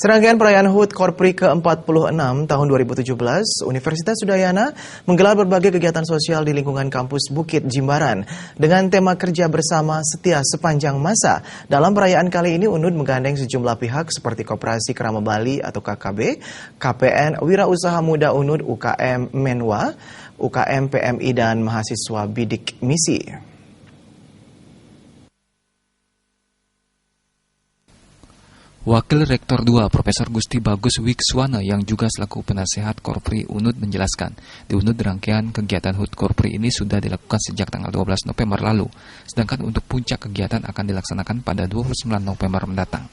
Serangkaian perayaan HUT Korpri ke-46 tahun 2017, Universitas Udayana menggelar berbagai kegiatan sosial di lingkungan kampus Bukit Jimbaran. Dengan tema kerja bersama setia sepanjang masa, dalam perayaan kali ini UNUD menggandeng sejumlah pihak seperti Koperasi Kerama Bali atau KKB, KPN Wirausaha Muda UNUD, UKM Menwa, UKM PMI, dan mahasiswa bidik misi. Wakil Rektor 2 Profesor Gusti Bagus Wikswana yang juga selaku penasehat Korpri UNUD menjelaskan, di UNUD rangkaian kegiatan HUT Korpri ini sudah dilakukan sejak tanggal 12 November lalu, sedangkan untuk puncak kegiatan akan dilaksanakan pada 29 November mendatang.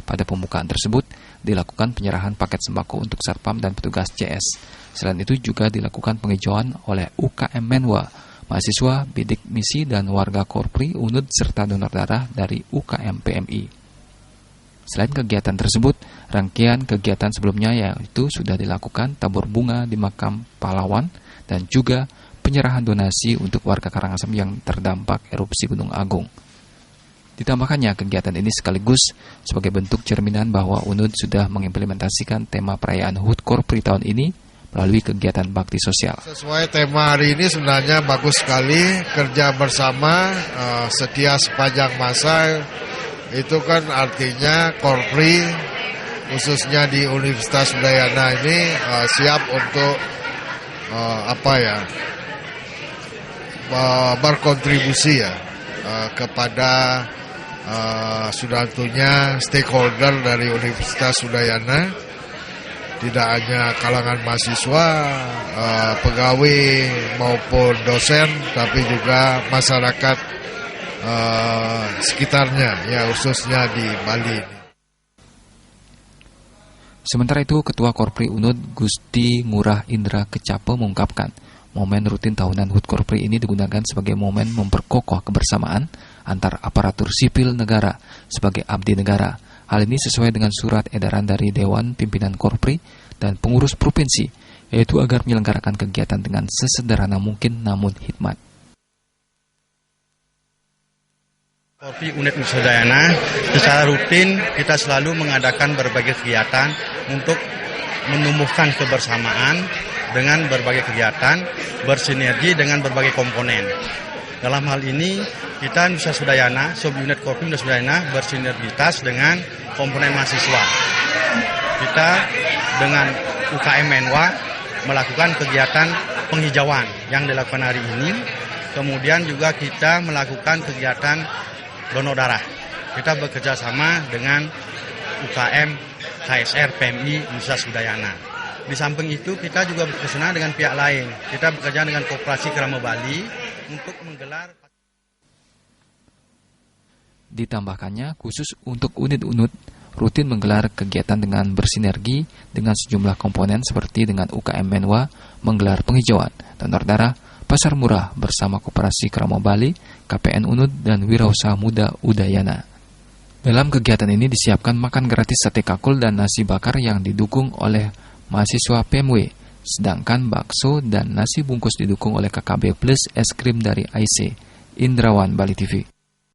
Pada pembukaan tersebut, dilakukan penyerahan paket sembako untuk Satpam dan petugas CS. Selain itu juga dilakukan penghijauan oleh UKM Menwa, mahasiswa, bidik misi, dan warga Korpri UNUD serta donor darah dari UKM PMI. Selain kegiatan tersebut, rangkaian kegiatan sebelumnya yaitu sudah dilakukan tabur bunga di makam pahlawan dan juga penyerahan donasi untuk warga Karangasem yang terdampak erupsi Gunung Agung. Ditambahkannya, kegiatan ini sekaligus sebagai bentuk cerminan bahwa UNUD sudah mengimplementasikan tema perayaan HUT Korpri tahun ini melalui kegiatan bakti sosial. Sesuai tema hari ini sebenarnya bagus sekali, kerja bersama, setia sepanjang masa. Itu kan artinya Korpri khususnya di Universitas Udayana ini siap untuk berkontribusi kepada sudah tentunya stakeholder dari Universitas Udayana, tidak hanya kalangan mahasiswa, pegawai maupun dosen, tapi juga masyarakat sekitarnya, ya khususnya di Bali. Sementara itu, Ketua Korpri UNUD Gusti Ngurah Indra Kecape mengungkapkan, momen rutin tahunan HUT Korpri ini digunakan sebagai momen memperkokoh kebersamaan antar aparatur sipil negara sebagai abdi negara. Hal ini sesuai dengan surat edaran dari Dewan Pimpinan Korpri dan pengurus provinsi, yaitu agar menyelenggarakan kegiatan dengan sesederhana mungkin namun hikmat. Korpri Universitas Udayana secara rutin kita selalu mengadakan berbagai kegiatan untuk menumbuhkan kebersamaan dengan berbagai kegiatan, bersinergi dengan berbagai komponen. Dalam hal ini kita Universitas Udayana, subunit Korpri Universitas Udayana bersinergitas dengan komponen mahasiswa. Kita dengan UKM Menwa melakukan kegiatan penghijauan yang dilakukan hari ini. Kemudian juga kita melakukan kegiatan donor darah. Kita bekerja sama dengan UKM KSR PMI Universitas Udayana. Di samping itu kita juga bekerjasama dengan pihak lain. Kita bekerja dengan Koperasi Kerama Bali untuk menggelar. Ditambahkannya, khusus untuk unit-unit rutin menggelar kegiatan dengan bersinergi dengan sejumlah komponen seperti dengan UKM Menwa menggelar penghijauan, donor darah, pasar murah bersama Koperasi Kerama Bali, KPN UNUD, dan Wirausaha Muda Udayana. Dalam kegiatan ini disiapkan makan gratis sate kakul dan nasi bakar yang didukung oleh mahasiswa PMW, sedangkan bakso dan nasi bungkus didukung oleh KKB plus es krim dari IC. Indrawan, Bali TV.